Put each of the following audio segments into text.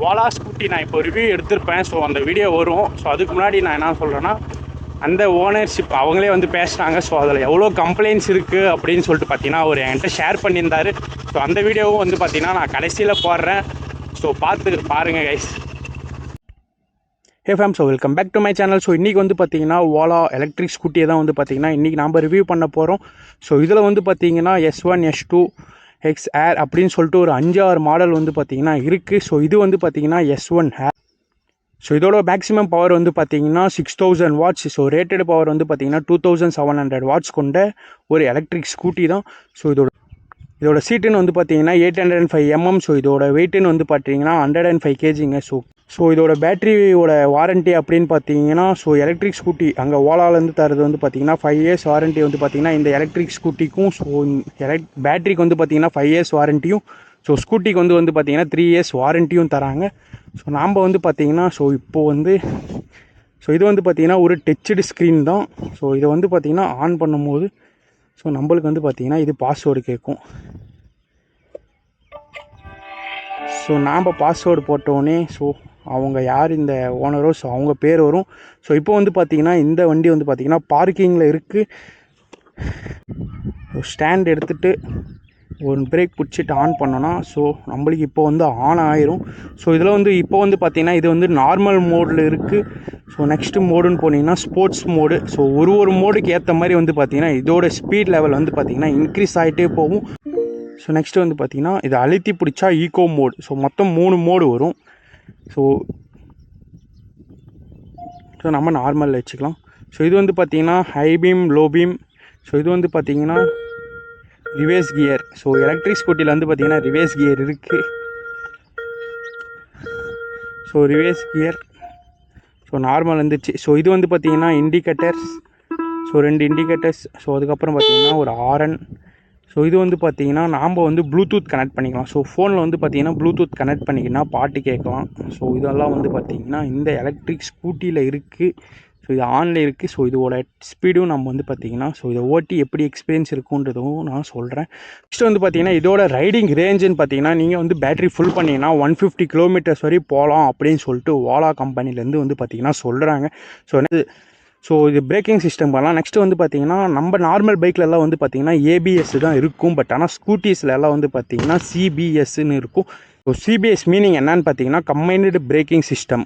Ola scooty நான் இப்போ review எடுத்திருப்பேன். So அந்த வீடியோ வரும். ஸோ அதுக்கு முன்னாடி நான் என்ன சொல்கிறேன்னா, அந்த ஓனர்ஷிப் அவங்களே வந்து பேசுகிறாங்க. ஸோ அதில் எவ்வளோ கம்ப்ளைண்ட்ஸ் இருக்குது அப்படின்னு சொல்லிட்டு பார்த்தீங்கன்னா அவர் என்கிட்ட ஷேர் பண்ணியிருந்தார். ஸோ அந்த வீடியோவும் வந்து பார்த்தீங்கன்னா நான் கடைசியில் போடுறேன். ஸோ பாருங்கள் guys. Hey fam, so welcome back to my channel. So இன்றைக்கி வந்து பார்த்தீங்கன்னா ஓலா எலக்ட்ரிக் ஸ்கூட்டியை தான் வந்து பார்த்தீங்கன்னா இன்றைக்கி நாம் ரிவ்யூ பண்ண போகிறோம். ஸோ இதில் வந்து பார்த்தீங்கன்னா S1 S2 X Air அப்படின்னு சொல்லிட்டு ஒரு 5-6 மாடல் வந்து பார்த்தீங்கன்னா இருக்குது. ஸோ இது வந்து பார்த்தீங்கன்னா S1 Air. ஸோ இதோட மேக்ஸிமம் பவர் வந்து பார்த்தீங்கன்னா 6000 வாட்ஸ். ஸோ ரேட்டட் பவர் வந்து பார்த்தீங்கன்னா 2700 வாட்ஸ் கொண்ட ஒரு எலக்ட்ரிக் ஸ்கூட்டி தான். ஸோ இதோட சீட்டுன்னு வந்து பார்த்தீங்கன்னா 805 mm. ஸோ இதோட வெயிட்டுன்னு வந்து பார்த்தீங்கன்னா 105 kgங்க. ஸோ இதோட பேட்டரியோட வாரண்ட்டி அப்படின்னு பார்த்தீங்கன்னா, ஸோ எலக்ட்ரிக் ஸ்கூட்டி அங்கே ஓலாலேருந்து தரது வந்து பார்த்தீங்கன்னா 5 years வாரண்ட்டி வந்து பார்த்தீங்கன்னா இந்த எலக்ட்ரிக் ஸ்கூட்டிக்கும். ஸோ பேட்டரிக்கு வந்து பார்த்தீங்கன்னா 5 years வாரண்ட்டியும், ஸோ ஸ்கூட்டிக்கு வந்து பார்த்தீங்கன்னா 3 years வாரண்ட்டியும் தராங்க. ஸோ நாம் வந்து பார்த்தீங்கன்னா ஸோ இது வந்து பார்த்தீங்கன்னா ஒரு டச்சடு ஸ்க்ரீன் தான். ஸோ இதை வந்து பார்த்தீங்கன்னா ஆன் பண்ணும்போது ஸோ நம்மளுக்கு வந்து பார்த்தீங்கன்னா இது பாஸ்வேர்டு கேட்கும். ஸோ நாம் பாஸ்வேர்டு போட்டோடனே ஸோ அவங்க யார் இந்த ஓனரோ ஸோ அவங்க பேர் வரும். ஸோ இப்போ வந்து பார்த்திங்கன்னா இந்த வண்டி வந்து பார்த்திங்கன்னா பார்க்கிங்கில் இருக்குது. ஸ்டாண்ட் எடுத்துகிட்டு ஒரு பிரேக் பிடிச்சிட்டு ஆன் பண்ணோன்னா ஸோ நம்மளுக்கு இப்போ வந்து ஆன் ஆயிரும். ஸோ இதில் வந்து இப்போ வந்து பார்த்திங்கன்னா இது வந்து நார்மல் மோடில் இருக்குது. ஸோ நெக்ஸ்ட்டு மோடுன்னு போனீங்கன்னா ஸ்போர்ட்ஸ் மோடு. ஸோ ஒரு மோடுக்கு ஏற்ற மாதிரி வந்து பார்த்திங்கன்னா இதோட ஸ்பீட் லெவல் வந்து பார்த்திங்கன்னா இன்க்ரீஸ் ஆகிட்டே போகும். ஸோ நெக்ஸ்ட்டு வந்து பார்த்திங்கன்னா இது அழுத்தி பிடிச்சா ஈகோ மோடு. ஸோ மொத்தம் 3 மோடு வரும். ஸோ நம்ம நார்மலில் வச்சுக்கலாம். ஸோ இது வந்து பார்த்திங்கன்னா high beam, low beam. So இது வந்து பார்த்திங்கன்னா ரிவேர்ஸ் கியர். ஸோ எலக்ட்ரிக் ஸ்கூட்டியில் வந்து பார்த்திங்கன்னா ரிவேர்ஸ் கியர் இருக்குது. So reverse gear so normal வந்துச்சு. ஸோ இது வந்து பார்த்திங்கன்னா இண்டிகேட்டர்ஸ். So 2 indicators. ஸோ அதுக்கப்புறம் பார்த்திங்கன்னா ஒரு ஹாரன். ஸோ இது வந்து பார்த்திங்கன்னா நாம் வந்து ப்ளூடூத் கனெக்ட் பண்ணிக்கலாம். ஸோ ஃபோனில் வந்து பார்த்திங்கன்னா ப்ளூடூத் கனெக்ட் பண்ணிக்கினா பாட்டு கேட்கலாம். ஸோ இதெல்லாம் வந்து பார்த்திங்கன்னா இந்த எலக்ட்ரிக் ஸ்கூட்டியில் இருக்குது. ஸோ இது ஆனில் இருக்குது. ஸோ இதோட ஸ்பீடும் நம்ம வந்து பார்த்திங்கன்னா ஸோ இதை ஓட்டி எப்படி எக்ஸ்பீரியன்ஸ் இருக்குன்றதும் நான் சொல்கிறேன். நெக்ஸ்ட் வந்து பார்த்திங்கன்னா இதோட ரைடிங் ரேஞ்சுன்னு பார்த்திங்கன்னா நீங்கள் வந்து பேட்டரி ஃபுல் பண்ணிங்கன்னா 150 கிலோமீட்டர்ஸ் வரை போகலாம் அப்படின்னு சொல்லிட்டு ஓலா கம்பெனிலேருந்து வந்து பார்த்திங்கன்னா சொல்கிறாங்க. ஸோ இது பிரேக்கிங் சிஸ்டம் பண்ணலாம். நெக்ஸ்ட்டு வந்து பார்த்திங்கன்னா நம்ம நார்மல் பைக்லலாம் வந்து பார்த்திங்கன்னா ABS தான் இருக்கும். பட் ஆனால் ஸ்கூட்டிஸ்லாம் வந்து பார்த்திங்கன்னா CBSன்னு இருக்கும். ஸோ CBS மீனிங் என்னன்னு பார்த்திங்கன்னா கம்பைன்டு பிரேக்கிங் சிஸ்டம்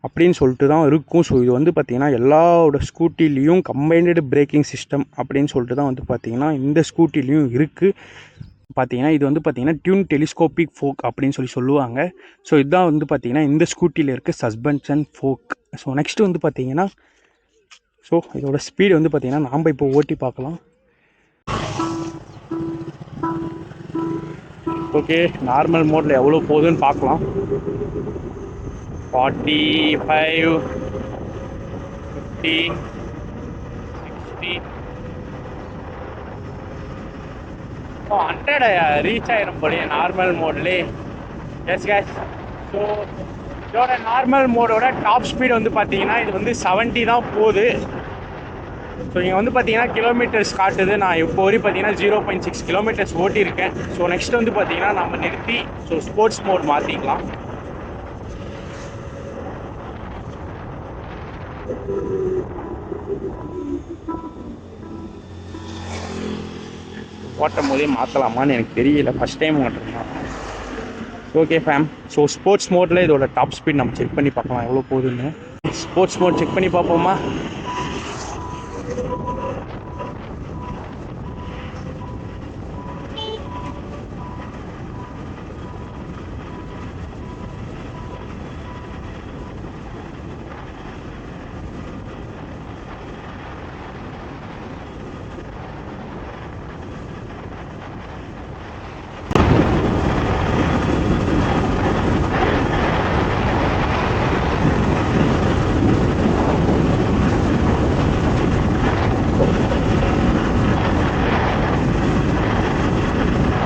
அப்படின்னு சொல்லிட்டு தான் இருக்கும். ஸோ இது வந்து பார்த்திங்கன்னா எல்லாரோட ஸ்கூட்டிலையும் கம்பைன்டு பிரேக்கிங் சிஸ்டம் அப்படின்னு சொல்லிட்டு தான் வந்து பார்த்திங்கன்னா இந்த ஸ்கூட்டிலையும் இருக்குது. பார்த்திங்கன்னா இது வந்து பார்த்திங்கன்னா டியூன் டெலிஸ்கோபிக் ஃபோக் அப்படின்னு சொல்லுவாங்க. ஸோ இதுதான் வந்து பார்த்திங்கன்னா இந்த ஸ்கூட்டியில் இருக்க சஸ்பென்ஷன் ஃபோக். ஸோ நெக்ஸ்ட்டு வந்து பார்த்திங்கன்னா ஸோ இதோட ஸ்பீடு வந்து பார்த்திங்கன்னா நாம் இப்போ ஓட்டி பார்க்கலாம். ஓகே, நார்மல் மோடில் எவ்வளோ போகுதுன்னு பார்க்கலாம். 45, 50, 60, 100 ரீச் ஆயிரும் போலியே நார்மல் மோட்லே. எஸ் கேஸ். ஸோ இதோட நார்மல் மோடோட டாப் ஸ்பீடு வந்து பார்த்தீங்கன்னா இது வந்து 70 தான் போகுது. ஸோ இங்கே வந்து பார்த்தீங்கன்னா கிலோமீட்டர்ஸ் காட்டுது. நான் இப்போ வரைக்கும் பார்த்தீங்கன்னா 0.6 கிலோமீட்டர்ஸ் ஓட்டியிருக்கேன். ஸோ நெக்ஸ்ட் வந்து பார்த்தீங்கன்னா நம்ம நிறுத்தி ஸோ ஸ்போர்ட்ஸ் மோட் மாற்றிக்கலாம். ஓட்டும் போதே மாற்றலாமான்னு எனக்கு தெரியல, ஃபஸ்ட் டைம் ஓட்டுறேன். Okay fam. ஸோ ஸ்போர்ட்ஸ் மோடில் இதோட டாப் ஸ்பீட் நம்ம செக் பண்ணி பார்க்கலாம் எவ்வளோ போகுதுன்னு. ஸ்போர்ட்ஸ் மோட் செக் பண்ணி பார்ப்போமா?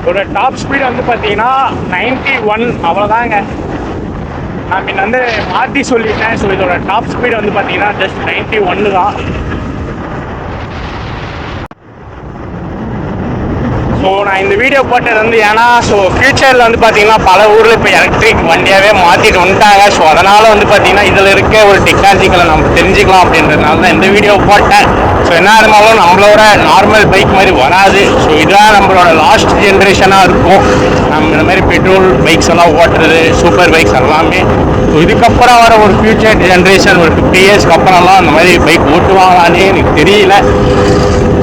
இதோட டாப் ஸ்பீடு வந்து பார்த்தீங்கன்னா 91 அவ்வளோதாங்க. நான் முன்ன வந்து மாற்றி சொல்லிட்டேன். ஸோ இதோட டாப் ஸ்பீடு வந்து பார்த்தீங்கன்னா ஜஸ்ட் 91 தான். ஸோ நான் இந்த வீடியோ போட்டது வந்து ஏன்னா ஸோ ஃபியூச்சரில் வந்து பார்த்தீங்கன்னா பல ஊரில் இப்போ எலக்ட்ரிக் வண்டியாகவே மாற்றிட்டு வந்துட்டாங்க. ஸோ அதனால் வந்து பார்த்தீங்கன்னா இதில் இருக்க ஒரு டெக்னாலஜிகளை நம்ம தெரிஞ்சுக்கலாம் அப்படின்றதுனால தான் இந்த வீடியோ போட்டேன். ஸோ என்ன இருந்தாலும் நம்மளோட நார்மல் பைக் மாதிரி வராது. ஸோ இதுதான் நம்மளோட லாஸ்ட் ஜென்ரேஷனாக இருக்கும். நம்ம இந்த மாதிரி பெட்ரோல் பைக்ஸ் எல்லாம் ஓட்டுறது, சூப்பர் பைக்ஸ் எல்லாமே. ஸோ இதுக்கப்புறம் வர ஒரு ஃபியூச்சர் ஜென்ரேஷன் ஒரு 50 இயர்ஸ்க்கு அப்புறம்லாம் அந்த மாதிரி பைக் ஓட்டுவாங்களானே எனக்கு தெரியல.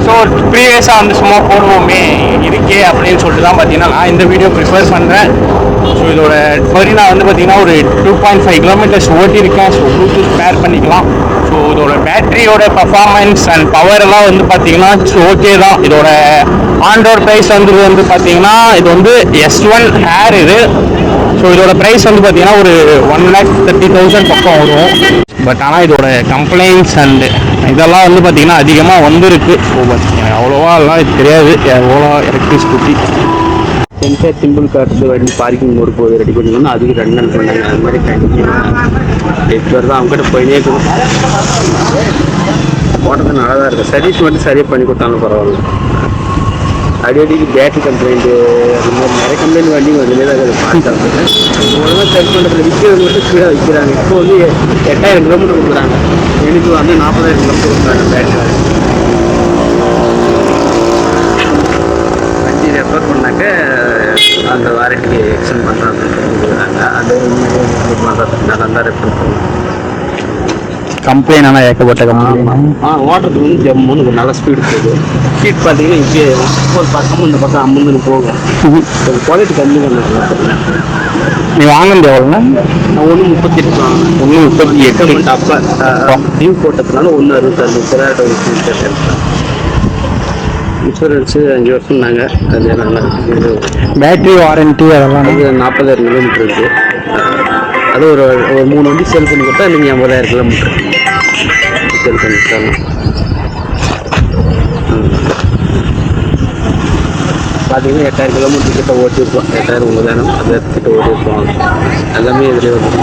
ஸோ ப்ரீவியஸாக வந்து சும்மா போடுவோமே இருக்கே அப்படின்னு சொல்லிட்டு தான் பார்த்தீங்கன்னா நான் இந்த வீடியோ ப்ரிஃபர் பண்ணுறேன். ஸோ இதோட வரைக்கும் நான் வந்து பார்த்தீங்கன்னா ஒரு 2.5 கிலோமீட்டர்ஸ் ஓட்டியிருக்கேன். ஸோ ப்ளூடூத் பேர் பண்ணிக்கலாம். ஸோ இதோட பேட்டரியோட பர்ஃபார்மன்ஸ் அண்ட் பவர் எல்லாம் வந்து பார்த்தீங்கன்னா ஓகே தான். இதோட ஆன்-ரோட் ப்ரைஸ் வந்து பார்த்தீங்கன்னா இது வந்து S1 ஹேர் இது. ஸோ இதோட ப்ரைஸ் வந்து பார்த்தீங்கன்னா ஒரு 1,30,000 பக்கம் வரும். பட் ஆனால் இதோட கம்ப்ளைண்ட்ஸ் அண்டு இதெல்லாம் வந்து பார்த்தீங்கன்னா அதிகமாக வந்திருக்கு. ஸோ பட் அவ்வளோவா எல்லாம் இது தெரியாது எவ்வளோ electric scooty. Sensor simple card வண்டி பார்க்கிங் ஒரு போது ரெடி பண்ணிக்கணும். அதுக்கு 2 நாள் பண்ணாங்க. அது மாதிரி கண்டிப்பாக தான் அவங்ககிட்ட போயினே இருக்கும். ஓட்டது நல்லா தான் இருக்குது. சர்வீஸ் மட்டும் சரியாக பண்ணி கொடுத்தாலும் பரவாயில்ல. அடிக்கடிக்கு பேட்டரி கம்ப்ளைண்ட்டு அது மாதிரி நிறைய கம்ப்ளைண்ட் வண்டி வந்துமே தான் அது பார்த்தாங்க. ஒழுங்காக சர்வீஸ் பண்ணுறதுல விற்கிறது மட்டும் ஸ்பீடாக விற்கிறாங்க. இப்போ வந்து 8,000 கிலோமீட்டர் கொடுக்குறாங்க. எனக்கு வந்து 40,000 கிலோமீட்டர் கொடுக்குறாங்க பேட்டரி. வண்டி ரெஃபர் பண்ணாக்க அந்த வாரண்டிக்கு எக்ஸ்டெண்ட் பண்ணுறாங்க. அந்த பண்ணுறதுக்கு நல்லா ரெஃபர் பண்ணுவாங்க. கம்ப்ளைண்ட் ஆனால் ஏகப்பட்ட கம்ப்ளைண்ட். ஓட்டுறதுக்கு வந்து ஜம்முன்னு நல்ல ஸ்பீடு போகுது. ஸ்பீட் பார்த்தீங்கன்னா இப்போ ஒரு பக்கம் இந்த பக்கம் அம்முன்னு போகும். குவாலிட்டி கம்மி பண்ண. நீ வாங்கினது எவ்வளோண்ணா? நான் 1,38 வாங்கினேன். 1,38 அப்போ டியூ போட்டதுனால 1,66 இன்சூரன்ஸு 5 வருஷம்னாங்க. அது நல்லா பேட்டரி வாரண்ட்டி அதெல்லாம் அது 40,000 கிலோமீட்டர் இருக்குது. அது ஒரு 3 வண்டி சேல் பண்ணி கொடுத்தா நீங்கள் 50,000 கிலோமீட்டர் சேல் பண்ணி கொடுத்தாங்க. பார்த்தீங்கன்னா 8,000 கிலோமீட்டர் கிட்ட ஓட்டியிருப்போம். 8,000 9,000 அது கிட்ட ஓட்டியிருப்போம். எல்லாமே இதில் வந்து